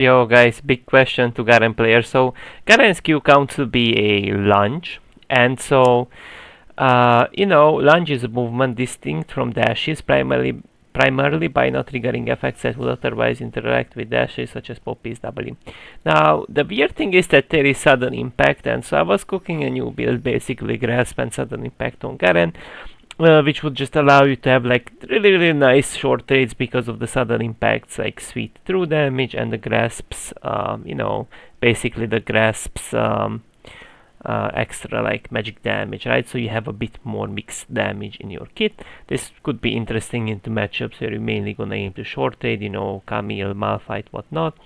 Yo guys, big question to Garen player. So Garen's Q counts to be a lunge, and so lunge is a movement distinct from dashes primarily by not triggering effects that would otherwise interact with dashes such as Poppy's W. Now the weird thing is that there is sudden impact, and so I was cooking a new build, basically grasp and sudden impact on Garen, which would just allow you to have like really nice short trades because of the sudden impacts, like sweet through damage and the grasps, basically the grasps extra like magic damage, right? So you have a bit more mixed damage in your kit. This could be interesting into matchups where you're mainly gonna aim to short trade, Camille, Malphite, whatnot.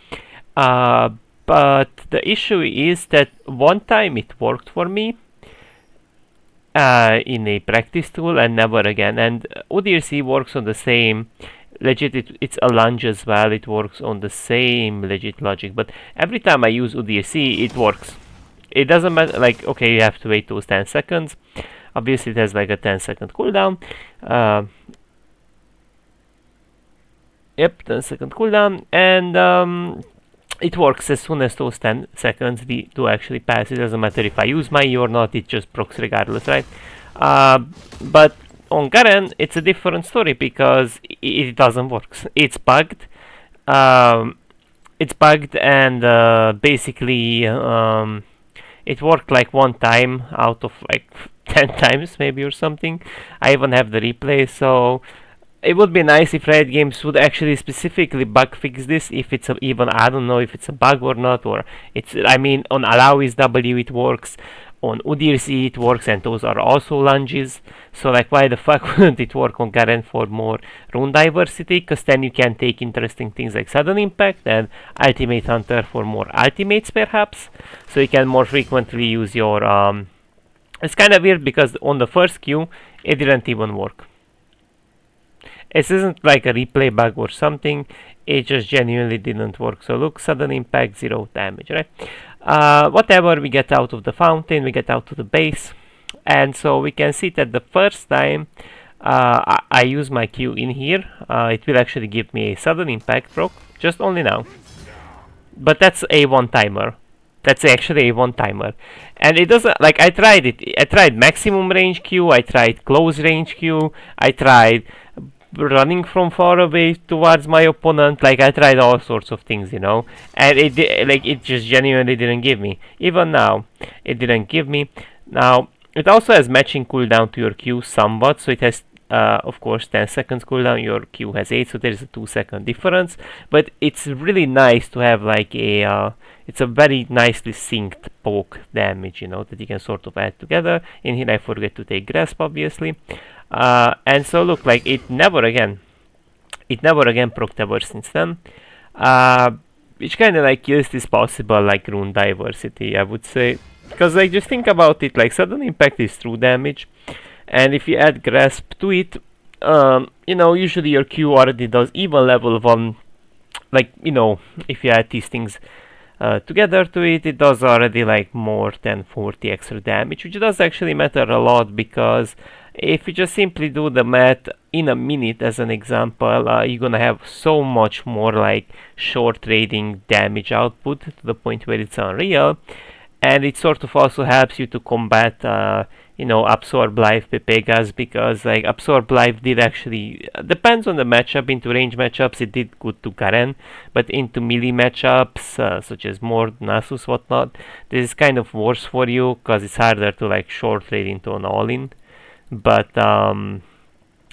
But the issue is that one time it worked for me in a practice tool and never again. And ODRC works on the same legit, it's a lunge as well. It works on the same legit logic, but every time I use ODRC it works. It doesn't matter, like, okay, you have to wait those 10 seconds. Obviously it has like a 10-second cooldown. Yep, 10-second cooldown, and it works as soon as those 10 seconds do actually pass. It doesn't matter if I use my E or not, it just procs regardless, right? But on Garen, it's a different story because it doesn't work. It's bugged. And basically it worked like one time out of like 10 times maybe or something. I even have the replay, so it would be nice if Riot Games would actually specifically bug fix this, if it's even, I don't know if it's a bug or not, or I mean, on Allow W it works, on UDRC it works, and those are also lunges. So like, why the fuck wouldn't it work on Garen for more rune diversity? Because then you can take interesting things like sudden impact and ultimate hunter for more ultimates perhaps, so you can more frequently use your it's kind of weird because on the first queue it didn't even work. It isn't like a replay bug or something, it just genuinely didn't work. So look, sudden impact, 0 damage, right? Whatever we get out of the fountain, we get out to the base. And so we can see that the first time I use my Q in here, it will actually give me a sudden impact proc, just only now. But that's a one-timer. That's actually a one-timer. And it doesn't, like, I tried it. I tried maximum range Q, I tried close range Q, I tried running from far away towards my opponent. Like, I tried all sorts of things, and it just genuinely didn't give me. Even now it didn't give me. Now it also has matching cooldown to your Q somewhat, so it has of course 10 seconds cooldown, your Q has 8, so there is a 2-second difference. But it's really nice to have like it's a very nicely synced poke damage, that you can sort of add together. In here I forget to take grasp, obviously. And so look, like, it never again procced ever since then, which kind of like kills this possible like rune diversity, I would say, because like, just think about it, like, sudden impact is true damage, and if you add grasp to it, usually your Q already does even level 1, like, if you add these things together to it, it does already like more than 40 extra damage, which does actually matter a lot, because if you just simply do the math in a minute as an example, you're gonna have so much more like short trading damage output to the point where it's unreal. And it sort of also helps you to combat Absorb Life Pepegas, because like Absorb Life did actually, depends on the matchup. Into range matchups it did good to Garen, but into melee matchups such as Mord, Nasus, whatnot, this is kind of worse for you because it's harder to like short trade into an all-in. But I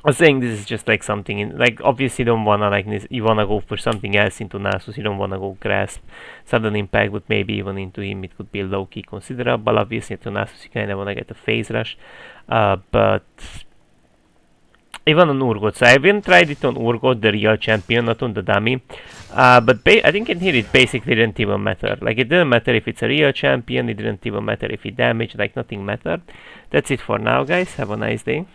was saying this is just like something in, like, obviously you don't wanna like this, you wanna go for something else into Nasus, you don't wanna go grasp, sudden impact, but maybe even into him it could be low-key considerable. Obviously into Nasus you kinda wanna get a phase rush, but even on Urgot, so I haven't tried it on Urgot, the real champion, not on the dummy, but I think in here it basically didn't even matter. Like, it didn't matter if it's a real champion, it didn't even matter if it damaged, like, nothing mattered. That's it for now, guys, have a nice day.